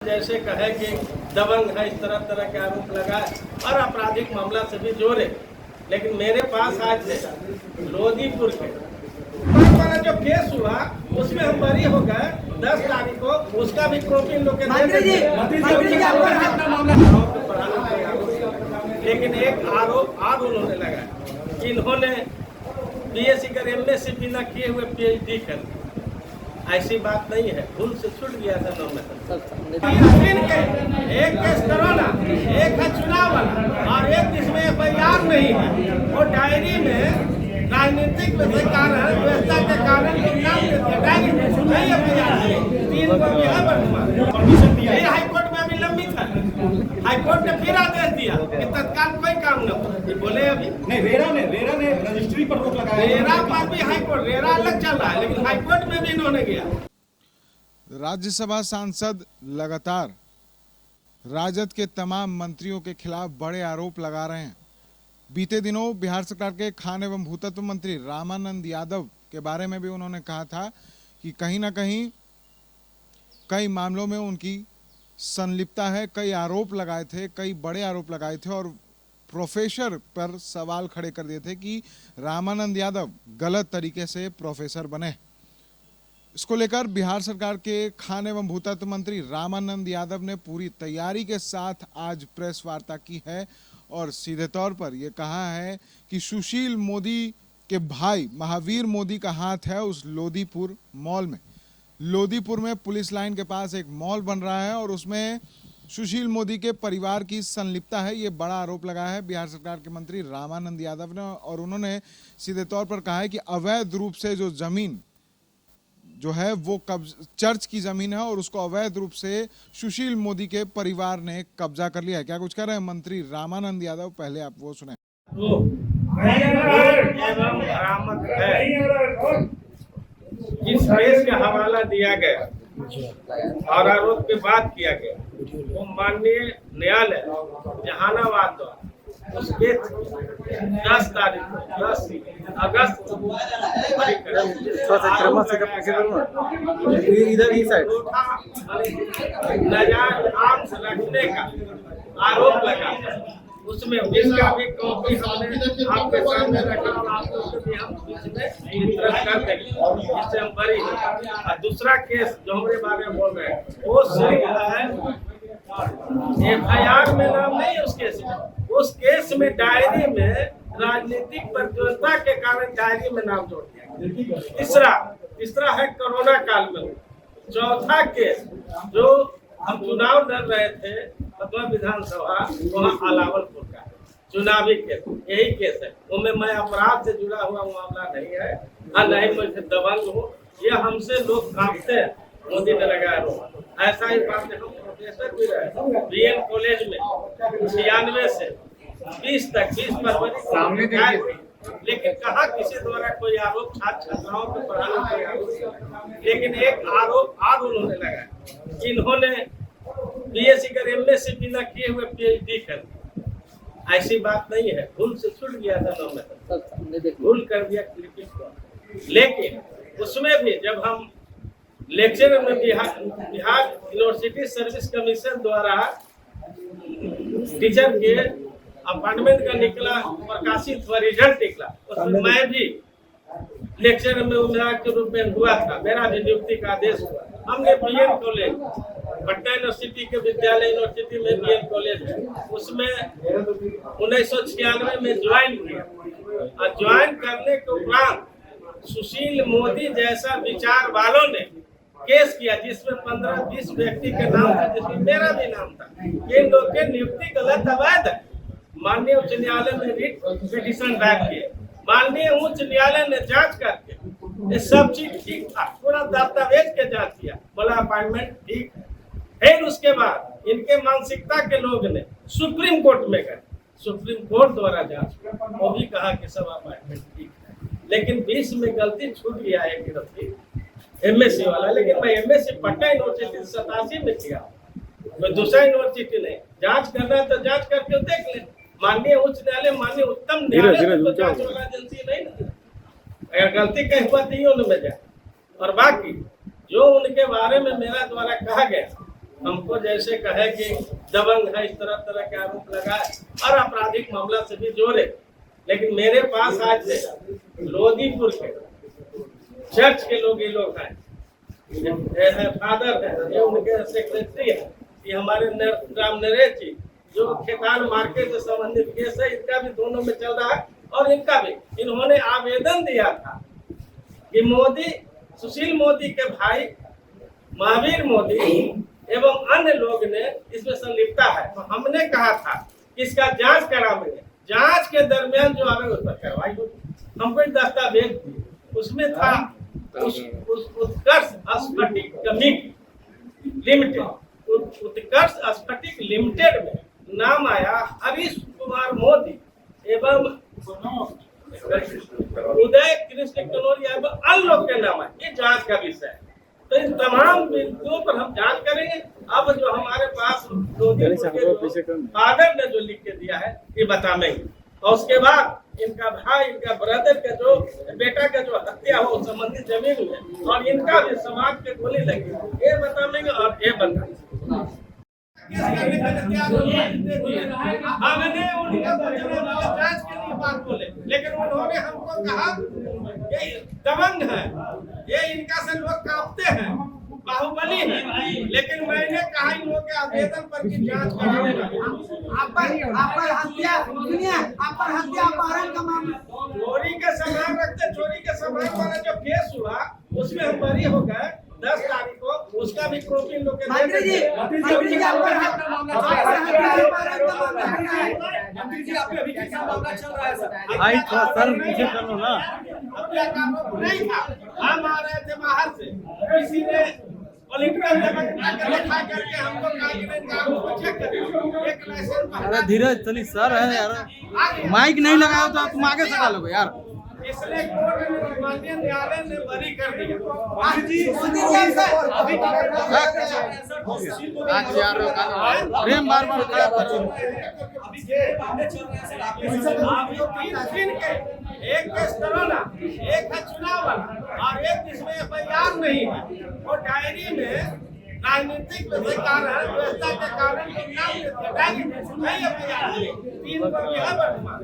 जैसे कहे कि दबंग है, इस तरह तरह के आरोप लगाए और आपराधिक मामला से भी जोड़े, लेकिन मेरे पास आज लोदीपुर के वाला जो केस हुआ उसमें हम बरी हो गए 10 तारीख को, उसका भी कॉपी इन लोग लेकिन एक आरोप आज उन्होंने लगाया कि इन्होंने बीएससी कर एमएससी बिना किए हुए पीएचडी कर। ऐसी बात नहीं है, भूल से छूट गया था नॉमिनेशन। एक केस कोरोना, एक है चुनाव वाला और एक जिसमें एफआईआर नहीं है। वो डायरी में राजनीतिक कारण व्यवस्था के कारण डायरी में नहीं एफआईआर, 3 को यह वर्तमान हाईकोर्ट में अभी लंबित है। हाईकोर्ट ने फिर आदेश दिया कि तत्काल कोई काम न हो। बोले अभी नहीं, रेरा ने रजिस्ट्री पर रोक लगाया। रेरा पर भी हाईकोर्ट, रेरा अलग चल रहा है लेकिन हाईकोर्ट में भी इन्होंने गया। राज्यसभा सांसद लगातार राजद के तमाम मंत्रियों के खिलाफ बड़े आरोप लगा रहे हैं। बीते दिनों बिहार सरकार के खान एवं भूतत्व मंत्री रामानंद यादव के बारे में भी उन्होंने कहा था कि कहीं ना कहीं कई मामलों में उनकी संलिप्तता है। कई आरोप लगाए थे, कई बड़े आरोप लगाए थे और प्रोफेसर पर सवाल खड़े कर दिए थे कि रामानंद यादव गलत तरीके से प्रोफेसर बने। इसको लेकर बिहार सरकार के खान एवं भूतत्व मंत्री रामानंद यादव ने पूरी तैयारी के साथ आज प्रेस वार्ता की है और सीधे तौर पर यह कहा है कि सुशील मोदी के भाई महावीर मोदी का हाथ है उस लोदीपुर मॉल में। लोदीपुर में पुलिस लाइन के पास एक मॉल बन रहा है और उसमें सुशील मोदी के परिवार की संलिप्तता है। ये बड़ा आरोप लगाया है बिहार सरकार के मंत्री रामानंद यादव ने और उन्होंने सीधे तौर पर कहा है कि अवैध रूप से जो जमीन जो है वो चर्च की जमीन है और उसको अवैध रूप से सुशील मोदी के परिवार ने कब्जा कर लिया है। क्या कुछ कह रहे हैं मंत्री रामानंद यादव, पहले आप वो सुने। जिस केस का हवाला दिया गया और आरोप पे बात किया गया वो माननीय न्यायालय जहानाबाद द्वारा उसके 10 तारीख 10 अगस्त इधर ही साइड नाजायज आर्म्स रखने का आरोप लगा, उसमें जिसका भी कॉपी हमने आपके सामने रखा और आपको भी हम वितरण कर देंगे जिससे हम बरी। और दूसरा केस जो हमारे बारे में बोल रहे हैं वो सिर्फ है एफआईआर में नाम नहीं है उस केस में डायरी में राजनीतिक प्रतियोगिता के कारण डायरी में नाम जोड़ दिया। तीसरा है कोरोना काल में। चौथा केस जो हम चुनाव लड़ रहे थे मधुआ विधानसभा, वहाँ अलावलपुर का चुनावी केस, यही केस है। उनमें मैं अपराध से जुड़ा हुआ मामला नहीं है और नहीं मैं दबंग हूँ। ये हमसे लोग कांपते हैं, मोदी ने लगाया रोक। ऐसा ही बात हम प्रोफेसर भी रहे बीएन कॉलेज में 96 से 20 तक 20 फरवरी सामने, लेकिन कहा किसी द्वारा कोई आरोप छात्राओं को पढ़ाने का आरोप। लेकिन एक आरोप आज उन्होंने लगाया कि इन्होंने बीएससी कर एमएससी बिना किए हुए पीएचडी कर। ऐसी बात नहीं है, भूल से छूट गया था नॉमिनेशन, भूल कर दिया क्लिपिंग को। लेकिन उसमें भी जब हम लेक्चर में बिहार यूनिवर्सिटी सर्विस कमीशन द्वारा टीचर के अपॉइंटमेंट का निकला प्रकाशित हुआ, रिजल्ट निकला, उसमें मैं भी लेक्चर में उम्मीदवार के रूप में हुआ था, मेरा भी नियुक्ति का आदेश हुआ। हमने बीएन कॉलेज पटना यूनिवर्सिटी के विद्यालय यूनिवर्सिटी में बीएन कॉलेज है, उसमें 1996 में ज्वाइन किया और ज्वाइन करने के उपरांत सुशील मोदी जैसा विचार वालों ने केस किया जिसमें 15-20 व्यक्ति के नाम था, जिसमें मेरा भी नाम था। इन लोग के नियुक्ति गलत अवैध है। माननीय उच्च न्यायालय में रिट पिटीशन दायर किए, माननीय उच्च न्यायालय ने जांच करके ये सब चीज ठीक था, पूरा दस्तावेज के जांच किया, बोला अपॉइंटमेंट ठीक है। फिर उसके बाद इनके मानसिकता के लोग ने सुप्रीम कोर्ट में गए, सुप्रीम कोर्ट द्वारा जांच वो भी कहा कि सब अपॉइंटमेंट ठीक है। लेकिन 20 में गलती छूट गया है गिरफ्ती एमएससी वाला, लेकिन मैं एमएससी पटना यूनिवर्सिटी 87 में किया, कोई दूसरा यूनिवर्सिटी नहीं। जांच करना है तो जांच करके देख ले। माननीय उच्च न्यायालय, माननीय उत्तम न्यायालय तो जांच वाला एजेंसी नहीं ना, अगर गलती कहीं हुआ तो में जाए। और बाकी जो उनके बारे में मेरा द्वारा कहा गया हमको जैसे कहे कि दबंग है, इस तरह के आरोप लगाए और आपराधिक मामला से भी जोड़े। लेकिन मेरे पास आज से लोधीपुर के चर्च के लोग, ये लोग हैं, फादर है, ये उनके सेक्रेटरी है, ये हमारे राम नरेश जी जो खेतान मार्केट से संबंधित केस है, इनका भी दोनों में चल रहा है। और इनका भी इन्होंने आवेदन दिया था कि मोदी, सुशील मोदी के भाई महावीर मोदी एवं अन्य लोग ने इसमें संलिप्तता है। तो हमने कहा था कि इसका जांच कराएंगे, जांच के दरमियान जो आवेदन उस पर कार्रवाई होगी। हमको एक दस्तावेज दिए, उसमें था उत्कर्ष स्फटिक कमिटी लिमिटेड, उत्कर्ष स्फटिक लिमिटेड में नाम आया हरीश कुमार मोदी एवं उदय कृष्ण कनौरिया एवं अन्य लोग के नाम है। ये जांच का विषय है। तो इन तमाम बिंदुओं पर हम जांच करेंगे। अब जो हमारे पास फादर ने जो लिख के दिया है ये बताएंगे, और उसके बाद इनका भाई, इनका ब्रदर का जो बेटा का जो हत्या हो संबंधित जमीन है और इनका भी समाज के गोली लगी, ये बताएंगे और ये बताएंगे। हमने उनका जांच के लिए बात बोले, लेकिन उन्होंने हमको कहा ये दबंग है, ये इनका से लोग कांपते हैं, बाहुबली है। लेकिन मैंने कहा इन लोगों के आवेदन पर की जांच कराऊंगा। अपहरण का मामला, चोरी के सामान रखते, चोरी के सामान वाला जो केस हुआ उसमें हम बरी हो गए 10 तारीख को, उसका भी कॉपी लोग के मंत्री जी अभी कैसा मामला चल रहा है सर? भाई सर पीछे करो ना। नहीं था, हम आ रहे थे बाहर से, किसी ने पॉलिटिकल लिखा करके हमको चेक कर एक लाइसेंस। अरे धीरज चली सर है यार, माइक नहीं लगाया तो तुम आगे से डालोगे यार। इसलिए कोर्ट ने, माननीय न्यायालय ने बरी कर दिया। प्रेम बार बार खराब कर एक केस कोरोना, एक है चुनाव वाला और एक जिसमें एफआईआर नहीं है। वो डायरी में राजनीतिक व्यवस्था के कारण नहीं एफआईआर तीन को यह वर्तमान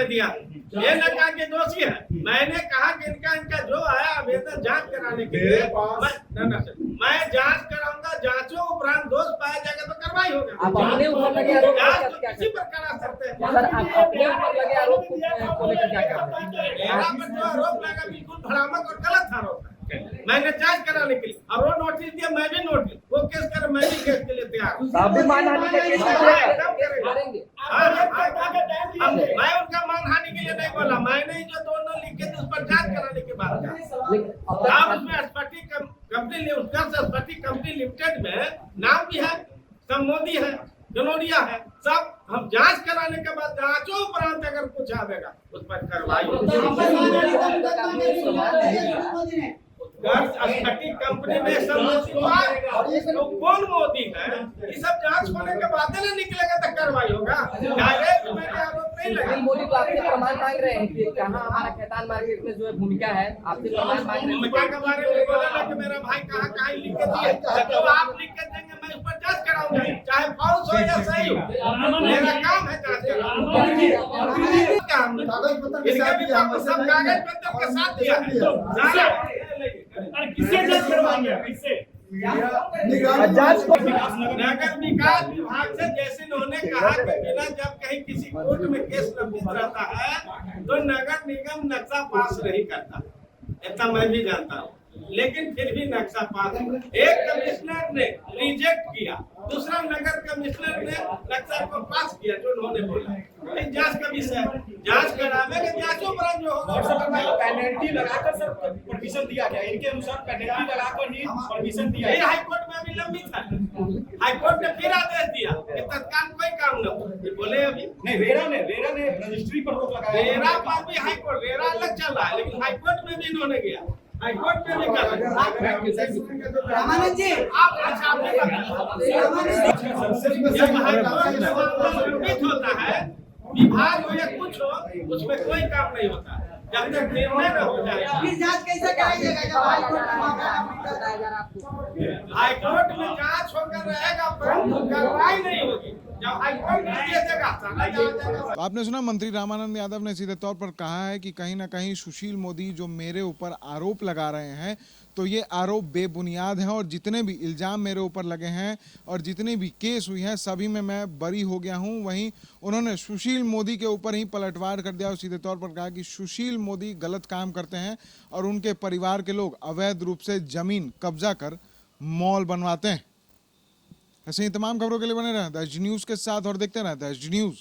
दिया। ये न कहा कि दोषी है, मैंने कहा कि इनका जो आया आवेदन जांच कराने के लिए मैं जांच कराऊंगा, जांचों उपरांत दोष पाया जाएगा तो कार्रवाई होगा। आप अपने ऊपर लगे आरोप जांच तो किसी पर करा सकते हैं। सर, आप अपने ऊपर लगे आरोप को लेकर क्या कह रहे हैं? मेरा पर जो आरोप लगा बिल्कुल भ्रामक और गलत आरोप है। मैंने जांच कराने के लिए और वो नोटिस दिया, मैं भी नोटिस, वो केस कर, मैं भी केस के लिए तैयार हूँ। आप भी मानहानि का केस करेंगे? मैं उनका मानहानि के लिए नहीं बोला, मैंने जो दोनों लिखे थे उस पर जांच कराने के बाद आप उसमें स्फटिक कंपनी लिमिटेड में नाम भी है, सब मोदी है, जनोरिया है, सब हम जांच कराने के बाद जांचों उपरांत अगर कुछ आवेगा उस पर कार्रवाई कंपनी में तो कौन मोदी है, ये सब जांच होने के बाद ना निकलेगा तो कार्रवाई होगा। डायरेक्ट मैंने आरोप नहीं लगा। मोदी तो आपसे प्रमाण मांग रहे हैं कि कहाँ हमारा खेतान मार्केट में जो है भूमिका है, आपसे प्रमाण मांग रहे हैं। भूमिका के बारे में बोला ना कि मेरा भाई कहाँ लिख के दिए, तो आप लिख के देंगे, मैं उस पर जांच कराऊंगा, चाहे फॉल्स हो या सही हो, मेरा काम है जांच कराना। सब कागज पत्र के साथ दिया है। किससे जांच करवाएंगे? किससे? नगर विकास विभाग से, जैसे उन्होंने कहा कि बिना जब कहीं किसी कोर्ट में केस लंबित रहता है तो नगर निगम नक्शा पास नहीं करता, इतना मैं भी जानता हूँ। लेकिन फिर भी नक्शा पास, एक कमिश्नर ने रिजेक्ट किया, दूसरा नगर कमिश्नर ने नक्शा को पास किया जो उन्होंने बोला। जांच का विषय, जांच करावे के जांचों पर जो होगा पेनल्टी लगाकर सर परमिशन दिया गया, इनके अनुसार पेनल्टी लगाकर ही परमिशन दिया गया। हाई कोर्ट में अभी लंबित है, हाई कोर्ट ने फिर आदेश दिया कि तत्काल कोई काम न हो। बोले अभी नहीं, रेरा ने रजिस्ट्री पर रोक लगाया। रेरा पर भी हाई कोर्ट, रेरा अलग चल रहा है, लेकिन हाई कोर्ट में भी इन्होंने गया, हाई कोर्ट में भी कर रामानंद जी आप अच्छा आपने जब हाई कोर्ट में लंबित होता है, विभाग हो या कुछ हो, उसमें कोई काम नहीं होता है। जब तक निर्णय न हो जाए फिर जांच कैसे कराइएगा जब हाईकोर्ट में मामला बताया जा रहा है आपको। हाईकोर्ट में जांच होकर रहेगा परंतु कार्रवाई नहीं होगी। जब हाईकोर्ट निर्देश देगा चला जाएगा। तो आपने सुना मंत्री रामानंद यादव ने सीधे तौर पर कहा है कि कहीं ना कहीं सुशील मोदी जो मेरे ऊपर आरोप लगा रहे हैं तो ये आरोप बेबुनियाद हैं और जितने भी इल्जाम मेरे ऊपर लगे हैं और जितनी भी केस हुई हैं सभी में मैं बरी हो गया हूं। वहीं उन्होंने सुशील मोदी के ऊपर ही पलटवार कर दिया और सीधे तौर पर कहा कि सुशील मोदी गलत काम करते हैं और उनके परिवार के लोग अवैध रूप से जमीन कब्जा कर मॉल बनवाते हैं। ऐसे ही तमाम खबरों के लिए बने रहें द एच डी न्यूज़ के साथ और देखते रहें द एच डी न्यूज़।